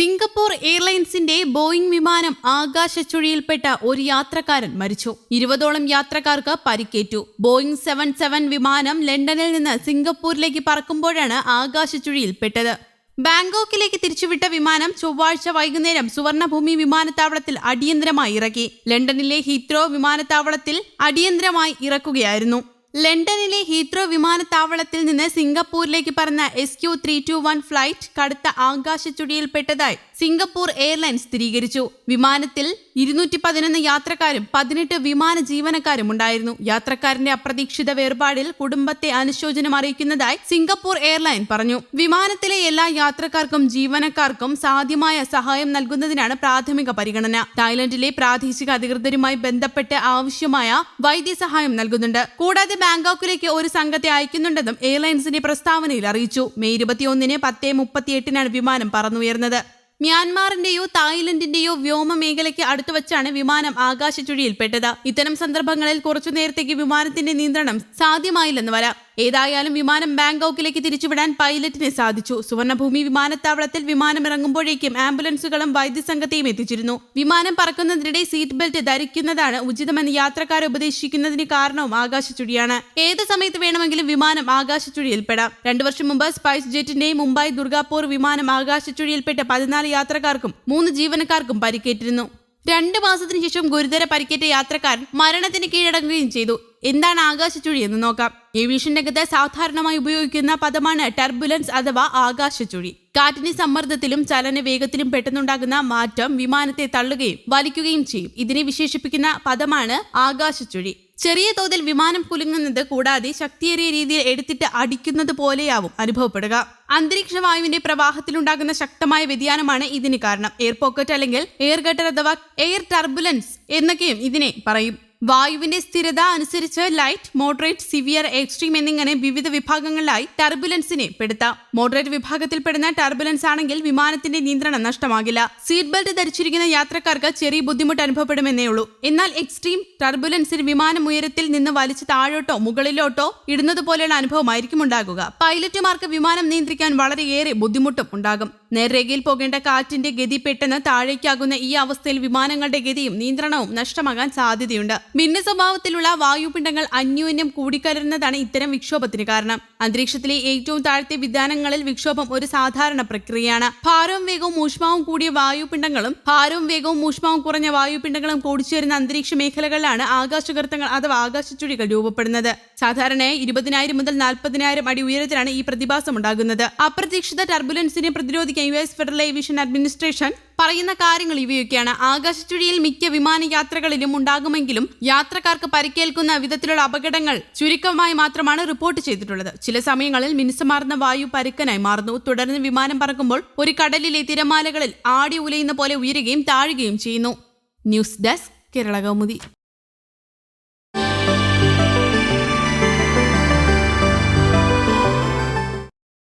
Singapore എയർലൈൻസിന്റെ Boeing വിമാനം ആകാശച്ചുഴിയിൽപ്പെട്ട ഒരു യാത്രക്കാരൻ മരിച്ചു. 20ഓളം യാത്രക്കാർക്ക് പരിക്കേറ്റു. ബോയിംഗ് 77 വിമാനം ലണ്ടനിൽ നിന്ന് സിംഗപ്പൂരിലേക്ക് പറക്കുമ്പോഴാണ് ആകാശച്ചുഴിയിൽപ്പെട്ടത്. ബാങ്കോക്കിലേക്ക് തിരിച്ചുവിട്ട വിമാനം ചൊവ്വാഴ്ച വൈകുന്നേരം സുവർണഭൂമി വിമാനത്താവളത്തിൽ അടിയന്തരമായി ഇറക്കി. ലണ്ടനിലെ ഹീത്രോ വിമാനത്താവളത്തിൽ അടിയന്തരമായി ഇറക്കുകയായിരുന്നു. ലണ്ടനിലെ ഹീത്രോ വിമാനത്താവളത്തിൽ നിന്ന് സിംഗപ്പൂരിലേക്ക് പറന്ന SQ321 ഫ്ലൈറ്റ് കടുത്ത ആകാശച്ചുഴിയിൽപ്പെട്ടതായി സിംഗപ്പൂർ എയർലൈൻസ് സ്ഥിരീകരിച്ചു. വിമാനത്തിൽ 211 യാത്രക്കാരും 18 വിമാന ജീവനക്കാരും ഉണ്ടായിരുന്നു. യാത്രക്കാരന്റെ അപ്രതീക്ഷിത വേർപാടിൽ കുടുംബത്തെ അനുശോചനം അറിയിക്കുന്നതായി സിംഗപ്പൂർ എയർലൈൻ പറഞ്ഞു. വിമാനത്തിലെ എല്ലാ യാത്രക്കാർക്കും ജീവനക്കാർക്കും സാധ്യമായ സഹായം നൽകുന്നതിനാണ് പ്രാഥമിക പരിഗണന. തായ്ലൻഡിലെ പ്രാദേശിക അധികൃതരുമായി ബന്ധപ്പെട്ട് ആവശ്യമായ വൈദ്യസഹായം നൽകുന്നുണ്ട്. കൂടാതെ ബാങ്കോക്കിലേക്ക് ഒരു സംഘത്തെ അയക്കുന്നുണ്ടെന്നും എയർലൈൻസിന്റെ പ്രസ്താവനയിൽ അറിയിച്ചു. മെയ് 21 10:38 വിമാനം പറന്നുയർന്നത്. മ്യാൻമാറിന്റെയോ തായ്ലൻഡിന്റെയോ വ്യോമ മേഖലയ്ക്ക് അടുത്തു വച്ചാണ് വിമാനം ആകാശച്ചുഴിയിൽപ്പെട്ടത്. ഇത്തരം സന്ദർഭങ്ങളിൽ കുറച്ചു നേരത്തേക്ക് വിമാനത്തിന്റെ നിയന്ത്രണം സാധ്യമായില്ലെന്ന് വരാം. ഏതായാലും വിമാനം ബാങ്കോക്കിലേക്ക് തിരിച്ചുവിടാൻ പൈലറ്റിന് സാധിച്ചു. സുവർണഭൂമി വിമാനത്താവളത്തിൽ വിമാനം ഇറങ്ങുമ്പോഴേക്കും ആംബുലൻസുകളും വൈദ്യസംഘത്തെയും എത്തിച്ചിരുന്നു. വിമാനം പറക്കുന്നതിനിടെ സീറ്റ് ബെൽറ്റ് ധരിക്കുന്നതാണ് ഉചിതമെന്ന് യാത്രക്കാരെ ഉപദേശിക്കുന്നതിന് കാരണവും ആകാശച്ചുഴിയാണ്. ഏത് സമയത്ത് വേണമെങ്കിലും വിമാനം ആകാശച്ചുഴിയിൽപ്പെടാം. 2 വർഷം മുമ്പ് സ്പൈസ് ജെറ്റിന്റെയും മുംബൈ ദുർഗാപൂർ വിമാനം ആകാശച്ചുഴിയിൽപ്പെട്ട് 14 യാത്രക്കാർക്കും 3 ജീവനക്കാർക്കും പരിക്കേറ്റിരുന്നു. 2 മാസത്തിനു ശേഷം ഗുരുതര പരിക്കേറ്റ യാത്രക്കാരൻ മരണത്തിന് കീഴടങ്ങുകയും ചെയ്തു. എന്താണ് ആകാശച്ചുഴി എന്ന് നോക്കാം. ഏവിയേഷൻ രംഗത്ത് സാധാരണമായി ഉപയോഗിക്കുന്ന പദമാണ് ടർബുലൻസ് അഥവാ ആകാശച്ചുഴി. കാറ്റിന്റെ സമ്മർദ്ദത്തിലും ചലന വേഗത്തിലും പെട്ടെന്നുണ്ടാകുന്ന മാറ്റം വിമാനത്തെ തള്ളുകയും വലിക്കുകയും ചെയ്യും. ഇതിനെ വിശേഷിപ്പിക്കുന്ന പദമാണ് ആകാശച്ചുഴി. ചെറിയ തോതിൽ വിമാനം കുലുങ്ങുന്നത് കൂടാതെ ശക്തിയേറിയ രീതിയിൽ എടുത്തിട്ട് അടിക്കുന്നത് പോലെയാവും അനുഭവപ്പെടുക. അന്തരീക്ഷ വായുവിന്റെ പ്രവാഹത്തിലുണ്ടാകുന്ന ശക്തമായ വ്യതിയാനമാണ് ഇതിന് കാരണം. എയർ പോക്കറ്റ് അല്ലെങ്കിൽ എയർ ഗട്ടർ അഥവാ എയർ ടർബുലൻസ് എന്നൊക്കെയും ഇതിനെ പറയും. വായുവിന്റെ സ്ഥിരത അനുസരിച്ച് ലൈറ്റ്, മോഡറേറ്റ്, സിവിയർ, എക്സ്ട്രീം എന്നിങ്ങനെ വിവിധ വിഭാഗങ്ങളിലായി ടർബുലൻസിനെ പെടുത്താം. മോഡറേറ്റ് വിഭാഗത്തിൽപ്പെടുന്ന ടർബുലൻസ് ആണെങ്കിൽ വിമാനത്തിന്റെ നിയന്ത്രണം നഷ്ടമാകില്ല. സീറ്റ് ബെൽറ്റ് ധരിച്ചിരിക്കുന്ന യാത്രക്കാർക്ക് ചെറിയ ബുദ്ധിമുട്ട് അനുഭവപ്പെടുമെന്നേ ഉള്ളൂ. എന്നാൽ എക്സ്ട്രീം ടർബുലൻസിൽ വിമാനം ഉയരത്തിൽ നിന്ന് വലിച്ച് താഴോട്ടോ മുകളിലോട്ടോ ഇടുന്നത് പോലെയുള്ള അനുഭവമായിരിക്കും ഉണ്ടാകുക. പൈലറ്റുമാർക്ക് വിമാനം നിയന്ത്രിക്കാൻ വളരെയേറെ ബുദ്ധിമുട്ടും ഉണ്ടാകും. നേർരേഖയിൽ പോകേണ്ട കാറ്റിന്റെ ഗതി പെട്ടെന്ന് താഴേക്കാകുന്ന ഈ അവസ്ഥയിൽ വിമാനങ്ങളുടെ ഗതിയും നിയന്ത്രണവും നഷ്ടമാകാൻ സാധ്യതയുണ്ട്. ഭിന്ന സ്വഭാവത്തിലുള്ള വായുപിണ്ഡങ്ങൾ അന്യോന്യം കൂടിക്കലരുന്നതാണ് ഇത്തരം വിക്ഷോഭത്തിന് കാരണം. അന്തരീക്ഷത്തിലെ ഏറ്റവും താഴത്തെ വിധാനങ്ങളിൽ വിക്ഷോഭം ഒരു സാധാരണ പ്രക്രിയയാണ്. ഭാരവും വേഗവും ഊഷ്മാവും കൂടിയ വായുപിണ്ഡങ്ങളും ഭാരവും വേഗവും ഊഷ്മാവും കുറഞ്ഞ വായുപിണ്ഡങ്ങളും കൂടിച്ചേരുന്ന അന്തരീക്ഷ മേഖലകളിലാണ് ആകാശഗർത്തങ്ങൾ അഥവാ ആകാശച്ചുഴികൾ രൂപപ്പെടുന്നത്. സാധാരണയായി 20,000 മുതൽ 40,000 അടി ഉയരത്തിലാണ് ഈ പ്രതിഭാസം ഉണ്ടാകുന്നത്. അപ്രതീക്ഷിത ടർബുലൻസിനെ പ്രതിരോധിക്കാൻ US ഫെഡറൽ ഏവിയേഷൻ അഡ്മിനിസ്ട്രേഷൻ പറയുന്ന കാര്യങ്ങൾ ഇവയൊക്കെയാണ്. ആകാശച്ചുഴിയിൽ മിക്ക വിമാനയാത്രകളിലും ഉണ്ടാകുമെങ്കിലും യാത്രക്കാർക്ക് പരിക്കേൽക്കുന്ന വിധത്തിലുള്ള അപകടങ്ങൾ ചുരുക്കമായി മാത്രമാണ് റിപ്പോർട്ട് ചെയ്തിട്ടുള്ളത്. ചില സമയങ്ങളിൽ മിനുസമാർന്ന വായു പരുക്കനായി മാറുന്നു. തുടർന്ന് വിമാനം പറക്കുമ്പോൾ ഒരു കടലിലെ തിരമാലകളിൽ ആടി ഉലയുന്ന പോലെ ഉയരുകയും താഴുകയും ചെയ്യുന്നു. News desk, Kerala Kaumudi.